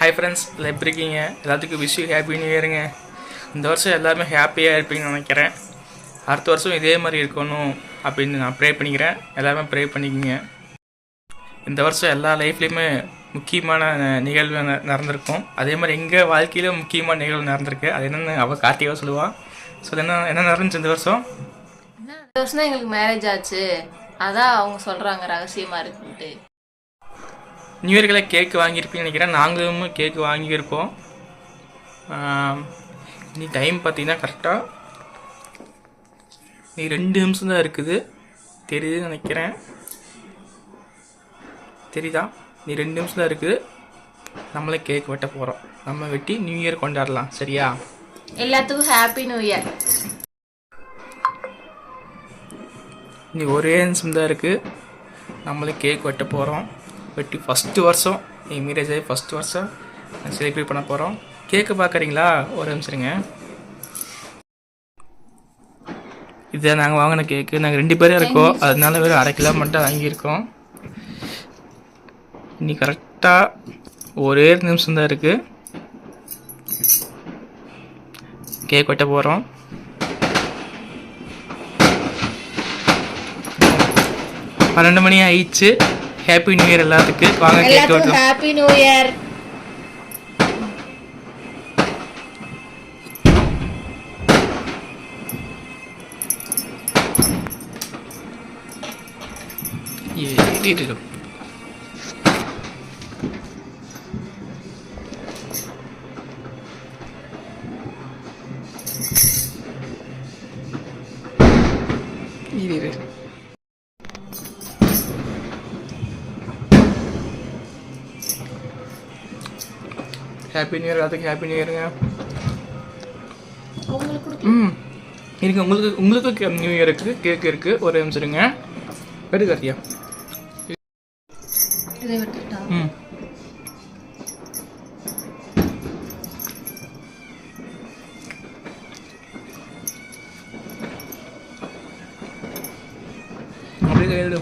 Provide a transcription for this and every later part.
Hi friends, எல்லாம் எப்படி இருக்கீங்க? எல்லாத்துக்கும் விஷ் யூ ஹாப்பி நியூ இயருங்க. இந்த வருஷம் எல்லாருமே ஹாப்பியாக இருப்பீங்கன்னு நினைக்கிறேன். அடுத்த வருஷம் இதே மாதிரி இருக்கணும் அப்படின்னு நான் ப்ரே பண்ணிக்கிறேன். எல்லாருமே ப்ரே பண்ணிக்கோங்க. இந்த வருஷம் எல்லா லைஃப்லேயுமே முக்கியமான நிகழ்வு நடந்திருக்கும். அதே மாதிரி எங்கள் வாழ்க்கையிலும் முக்கியமான நிகழ்வு நடந்திருக்கு. அது என்னென்னு அவள் கார்த்திகாக சொல்லுவாள். ஸோ என்ன நடந்துச்சு இந்த வருஷம்? இந்த வருஷம் தான் எங்களுக்கு மேரேஜ் ஆச்சு. அதான் அவங்க சொல்கிறாங்க ரகசியமாக இருக்குன்ட்டு. நியூ இயர்களை கேக்கு வாங்கியிருப்பீங்கன்னு நினைக்கிறேன். நாங்களும் கேக்கு வாங்கியிருக்கோம். நீ டைம் பார்த்தீங்கன்னா கரெக்டாக நீ 2 நிமிஷம் தான் இருக்குது. தெரியுதுன்னு நினைக்கிறேன். தெரியுதா? நீ 2 நிமிஷம் தான் இருக்குது. நம்மளே கேக் வெட்ட போகிறோம். நம்ம வெட்டி நியூ இயர் கொண்டாடலாம். சரியா? எல்லாத்துக்கும் ஹாப்பி நியூ இயர். நீ ஒரே நிமிஷம் தான் இருக்குது. நம்மளே கேக் வெட்ட போகிறோம். வெட்டி ஃபஸ்ட்டு வருஷம் என் மேரேஜ் ஆகி ஃபஸ்ட்டு வருஷம் செலிப்ரேட் பண்ண போகிறோம். கேக்கு பார்க்குறீங்களா? ஒரு நிமிஷருங்க. இதை நாங்கள் வாங்கின கேக்கு. நாங்கள் 2 பேரும் இருக்கோம். அதனால வெறும் 1/2 கிலோ மட்டும் வாங்கியிருக்கோம். இன்னி கரெக்டாக ஒரே நிமிஷம் தான் இருக்குது. கேக் வெட்ட போகிறோம். பன்னெண்டு மணி ஆயிடுச்சு. ஹாப்பி நியூ இயர் எல்லாத்துக்கும். வாங்க கேக் வெட்டலாம். Happy new year. Happy new year எல்லாத்துக்கும். ஹாப்பி நியூ இயருங்க. இருக்கு. உங்களுக்கு நியூ இயர் இருக்குது. கேக் இருக்குது. ஒரு நிமிஷம் இருங்க. எடுக்காத்தியா? அப்படியே எடு.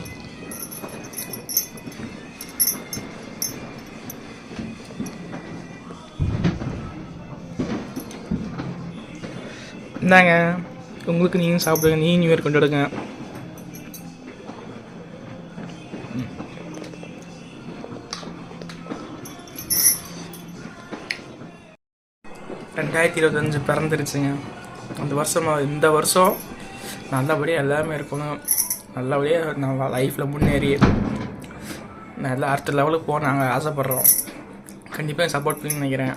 இந்தாங்க, உங்களுக்கு நீங்கள் சாப்பிடுங்க. நீ நியூ இயர் கொண்டாடுங்க. ரெண்டாயிரத்தி 2025 பிறந்துருச்சுங்க. இந்த வருஷம் நல்லபடியாக எல்லாமே இருக்கணும். நல்லபடியாக நம்ம லைஃப்பில் முன்னேறி நல்லா அடுத்த லெவலுக்கு போக நாங்கள் ஆசைப்பட்றோம். கண்டிப்பாக சப்போர்ட் பண்ணி நினைக்கிறேன்.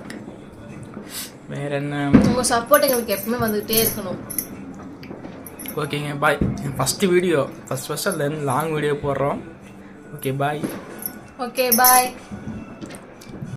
வேறு என்ன? உங்கள் சப்போர்ட் எங்களுக்கு எப்பவுமே வந்துகிட்டே இருக்கணும். ஓகேங்க, bye. First video first long video போடுறோம். Okay, bye. ஓகே, பாய்.